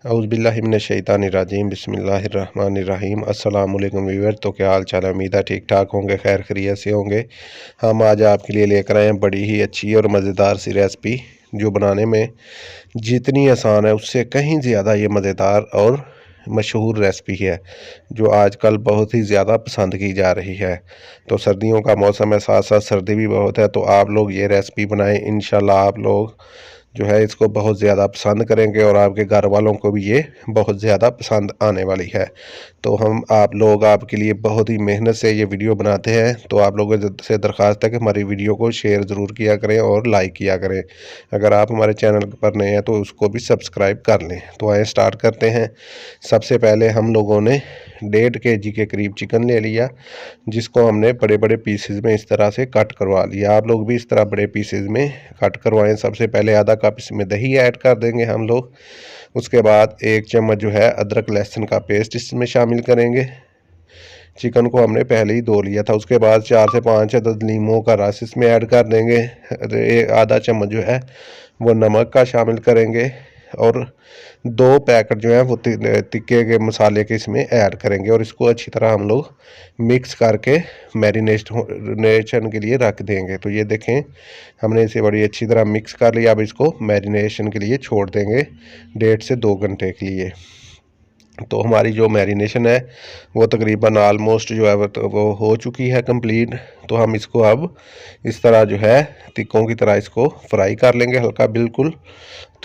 औज़ुबिल्लाहिमिनश्शैतानिर्रजीम बिस्मिल्लाहिर्रहमानिर्रहीम। अस्सलाम वालेकुम व्यूअर। तो क्या हाल चाल है? उम्मीद है ठीक ठाक होंगे, खैर खैरियत से होंगे। हम आज आपके लिए लेकर आए हैं बड़ी ही अच्छी और मज़ेदार सी रेसिपी, जो बनाने में जितनी आसान है उससे कहीं ज़्यादा ये मज़ेदार और मशहूर रेसिपी है, जो आजकल बहुत ही ज़्यादा पसंद की जा रही है। तो सर्दियों का मौसम है, साथ साथ सर्दी भी बहुत है, तो आप लोग ये रेसिपी बनाएं। इंशाल्लाह आप लोग जो है इसको बहुत ज़्यादा पसंद करेंगे और आपके घर वालों को भी ये बहुत ज़्यादा पसंद आने वाली है। तो आप लोग आपके लिए बहुत ही मेहनत से ये वीडियो बनाते हैं, तो आप लोगों से दरख्वास्त है कि हमारी वीडियो को शेयर ज़रूर किया करें और लाइक किया करें। अगर आप हमारे चैनल पर नए हैं तो उसको भी सब्सक्राइब कर लें। तो आए स्टार्ट करते हैं। सबसे पहले हम लोगों ने 1.5 kg के करीब चिकन ले लिया, जिसको हमने बड़े बड़े पीसेज में इस तरह से कट करवा लिया। आप लोग भी इस तरह बड़े पीसेज में कट करवाएं। सबसे पहले आधा कप इसमें दही ऐड कर देंगे हम लोग। उसके बाद 1 चम्मच जो है अदरक लहसुन का पेस्ट इसमें शामिल करेंगे। चिकन को हमने पहले ही धो लिया था। उसके बाद 4 से 5 अदद लीमों का रस इसमें ऐड कर देंगे। आधा चम्मच जो है वो नमक का शामिल करेंगे और 2 पैकेट जो है वो तिक्के के मसाले के इसमें ऐड करेंगे और इसको अच्छी तरह हम लोग मिक्स करके मैरिनेशन के लिए रख देंगे। तो ये देखें, हमने इसे बड़ी अच्छी तरह मिक्स कर लिया। अब इसको मैरिनेशन के लिए छोड़ देंगे 1.5 से 2 घंटे के लिए। तो हमारी जो मैरिनेशन है वो तकरीबन आलमोस्ट जो है वो हो चुकी है कंप्लीट। तो हम इसको अब इस तरह जो है टिक्कों की तरह इसको फ्राई कर लेंगे हल्का, बिल्कुल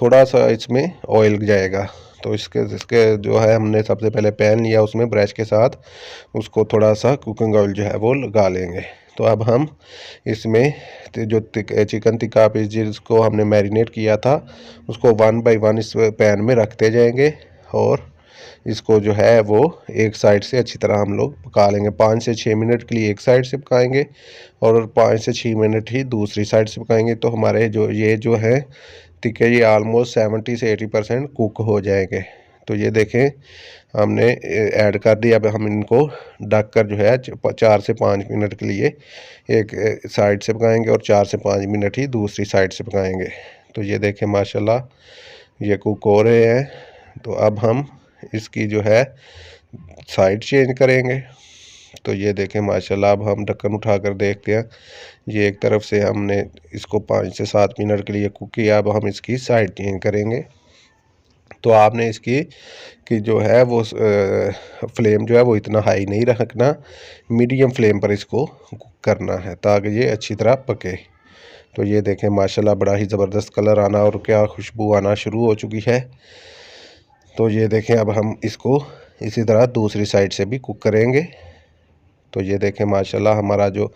थोड़ा सा इसमें ऑयल जाएगा। तो इसके जो है हमने सबसे पहले पैन लिया, उसमें ब्रश के साथ उसको थोड़ा सा कुकिंग ऑयल जो है वो लगा लेंगे। तो अब हम इसमें जो चिकन टिक्का पीस जिसको हमने मैरिनेट किया था उसको 1 बाय 1 इस पैन में रखते जाएंगे और इसको जो है वो एक साइड से अच्छी तरह हम लोग पका लेंगे। 5 से 6 मिनट के लिए एक साइड से पकाएंगे और 5 से 6 मिनट ही दूसरी साइड से पकाएंगे। तो हमारे जो है टिक्के ये आलमोस्ट 70 से 80% कुक हो जाएंगे। तो ये देखें, हमने ऐड कर दिया। अब हम इनको ढक कर जो है 4 से 5 मिनट के लिए एक साइड से पकाएंगे और 4 से 5 मिनट ही दूसरी साइड से पकाएंगे। तो ये देखें, माशाल्लाह ये कुक हो रहे हैं। तो अब हम इसकी जो है साइड चेंज करेंगे। तो ये देखें माशाल्लाह, अब हम ढक्कन उठाकर देखते हैं। ये एक तरफ से हमने इसको 5 से 7 मिनट के लिए कुक किया। अब हम इसकी साइड चेंज करेंगे। तो आपने इसकी जो है वो फ्लेम जो है वो इतना हाई नहीं रखना, मीडियम फ्लेम पर इसको कुक करना है ताकि ये अच्छी तरह पके। तो ये देखें माशाल्लाह, बड़ा ही ज़बरदस्त कलर आना और क्या खुशबू आना शुरू हो चुकी है। तो ये देखें, अब हम इसको इसी तरह दूसरी साइड से भी कुक करेंगे। तो ये देखें माशाल्लाह, हमारा जो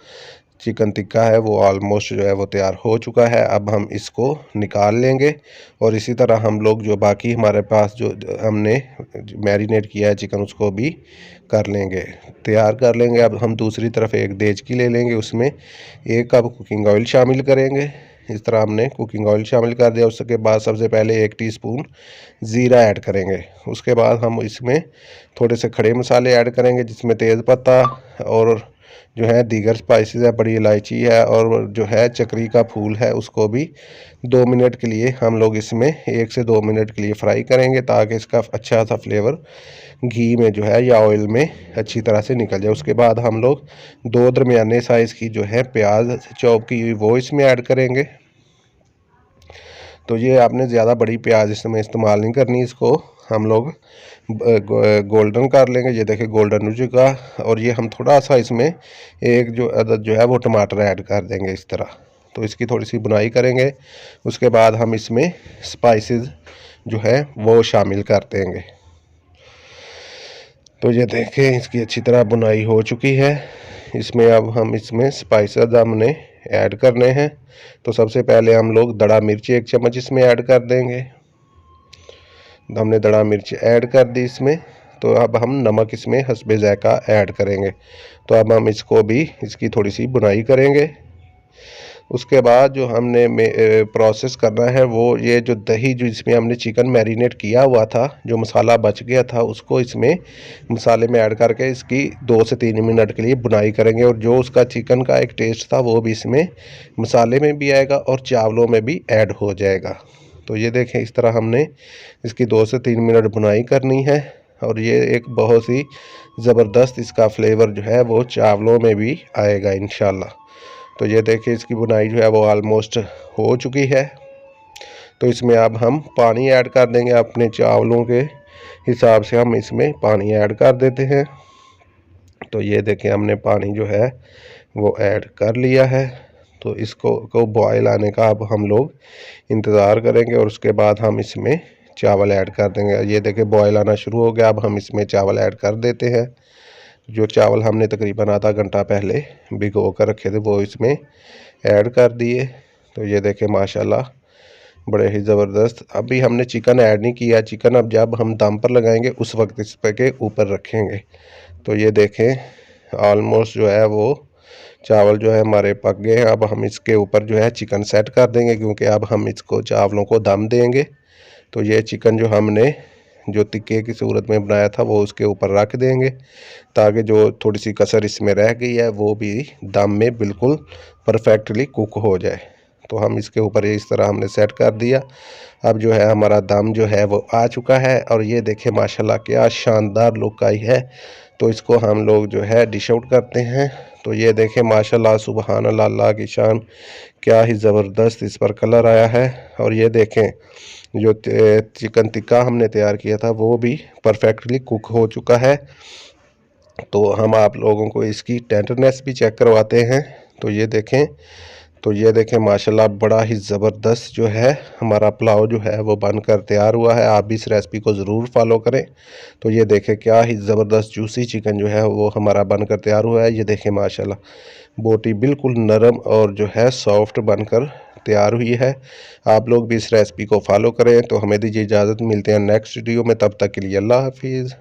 चिकन टिक्का है वो ऑलमोस्ट जो है वो तैयार हो चुका है। अब हम इसको निकाल लेंगे और इसी तरह हम लोग जो बाकी हमारे पास जो हमने मैरिनेट किया है चिकन उसको भी कर लेंगे, तैयार कर लेंगे। अब हम दूसरी तरफ एक देचकी ले लेंगे, उसमें 1 कप कुकिंग ऑयल शामिल करेंगे। इस तरह हमने कुकिंग ऑयल शामिल कर दिया। उसके बाद सबसे पहले 1 टीस्पून ज़ीरा ऐड करेंगे। उसके बाद हम इसमें थोड़े से खड़े मसाले ऐड करेंगे, जिसमें तेज़पत्ता और जो है दीगर स्पाइसेस है, बड़ी इलायची है और जो है चक्री का फूल है, उसको भी 2 मिनट के लिए हम लोग इसमें 1 से 2 मिनट के लिए फ्राई करेंगे ताकि इसका अच्छा सा फ्लेवर घी में जो है या ऑयल में अच्छी तरह से निकल जाए। उसके बाद हम लोग 2 दरमियाने साइज़ की जो है प्याज चॉप की हुई वो इसमें ऐड करेंगे। तो ये आपने ज़्यादा बड़ी प्याज इसमें इस्तेमाल नहीं करनी, इसको हम लोग गोल्डन कर लेंगे। ये देखिए गोल्डन हो चुका। और ये हम थोड़ा सा इसमें एक जो अदद जो है वो टमाटर ऐड कर देंगे इस तरह। तो इसकी थोड़ी सी बुनाई करेंगे। उसके बाद हम इसमें स्पाइसेस जो है वो शामिल कर देंगे। तो ये देखें, इसकी अच्छी तरह बुनाई हो चुकी है। इसमें अब हम इसमें स्पाइसेस हमने ऐड करने हैं। तो सबसे पहले हम लोग दड़ा मिर्च 1 चम्मच इसमें ऐड कर देंगे। हमने दड़ा मिर्च ऐड कर दी इसमें। तो अब हम नमक इसमें हस्बे ज़ायका ऐड करेंगे। तो अब हम इसको भी इसकी थोड़ी सी बुनाई करेंगे। उसके बाद जो हमने प्रोसेस करना है वो ये जो दही जो इसमें हमने चिकन मैरिनेट किया हुआ था, जो मसाला बच गया था, उसको इसमें मसाले में ऐड करके इसकी 2 से 3 मिनट के लिए बुनाई करेंगे। और जो उसका चिकन का एक टेस्ट था वो भी इसमें मसाले में भी आएगा और चावलों में भी ऐड हो जाएगा। तो ये देखें इस तरह हमने इसकी 2 से 3 मिनट बुनाई करनी है और ये एक बहुत ही ज़बरदस्त इसका फ्लेवर जो है वो चावलों में भी आएगा इंशाल्लाह। तो ये देखिए इसकी बुनाई जो है वो ऑलमोस्ट हो चुकी है। तो इसमें अब हम पानी ऐड कर देंगे, अपने चावलों के हिसाब से हम इसमें पानी ऐड कर देते हैं। तो ये देखें हमने पानी जो है वो ऐड कर लिया है। तो इसको बॉयल आने का अब हम लोग इंतज़ार करेंगे और उसके बाद हम इसमें चावल ऐड कर देंगे। ये देखें बॉयल आना शुरू हो गया, अब हम इसमें चावल ऐड कर देते हैं। जो चावल हमने तकरीबन आधा घंटा पहले भिगो कर रखे थे वो इसमें ऐड कर दिए। तो ये देखें माशाल्लाह बड़े ही ज़बरदस्त। अभी हमने चिकन ऐड नहीं किया, चिकन अब जब हम दम पर लगाएंगे उस वक्त इस पे के ऊपर रखेंगे। तो ये देखें ऑलमोस्ट जो है वो चावल जो है हमारे पक गए हैं। अब हम इसके ऊपर जो है चिकन सेट कर देंगे, क्योंकि अब हम इसको चावलों को दम देंगे। तो ये चिकन जो हमने जो टिक्के की सूरत में बनाया था वो उसके ऊपर रख देंगे, ताकि जो थोड़ी सी कसर इसमें रह गई है वो भी दम में बिल्कुल परफेक्टली कुक हो जाए। तो हम इसके ऊपर इस तरह हमने सेट कर दिया। अब जो है हमारा दम जो है वो आ चुका है और ये देखें माशाल्लाह क्या शानदार लुक आई है। तो इसको हम लोग जो है डिश आउट करते हैं। तो ये देखें माशाल्लाह सुबहान अल्लाह, अल्लाह की शान, क्या ही ज़बरदस्त इस पर कलर आया है। और ये देखें जो चिकन टिक्का हमने तैयार किया था वो भी परफेक्टली कुक हो चुका है। तो हम आप लोगों को इसकी टेंडरनेस भी चेक करवाते हैं। तो ये देखें माशाल्लाह बड़ा ही ज़बरदस्त जो है हमारा पुलाव जो है वो बनकर तैयार हुआ है। आप भी इस रेसिपी को ज़रूर फॉलो करें। तो ये देखें क्या ही ज़बरदस्त जूसी चिकन जो है वो हमारा बनकर तैयार हुआ है। ये देखें माशाल्लाह बोटी बिल्कुल नरम और जो है सॉफ्ट बनकर तैयार हुई है। आप लोग भी इस रेसिपी को फॉलो करें। तो हमें दीजिए इजाज़त, मिलते हैं नेक्स्ट वीडियो में, तब तक के लिए अल्लाह हाफिज़।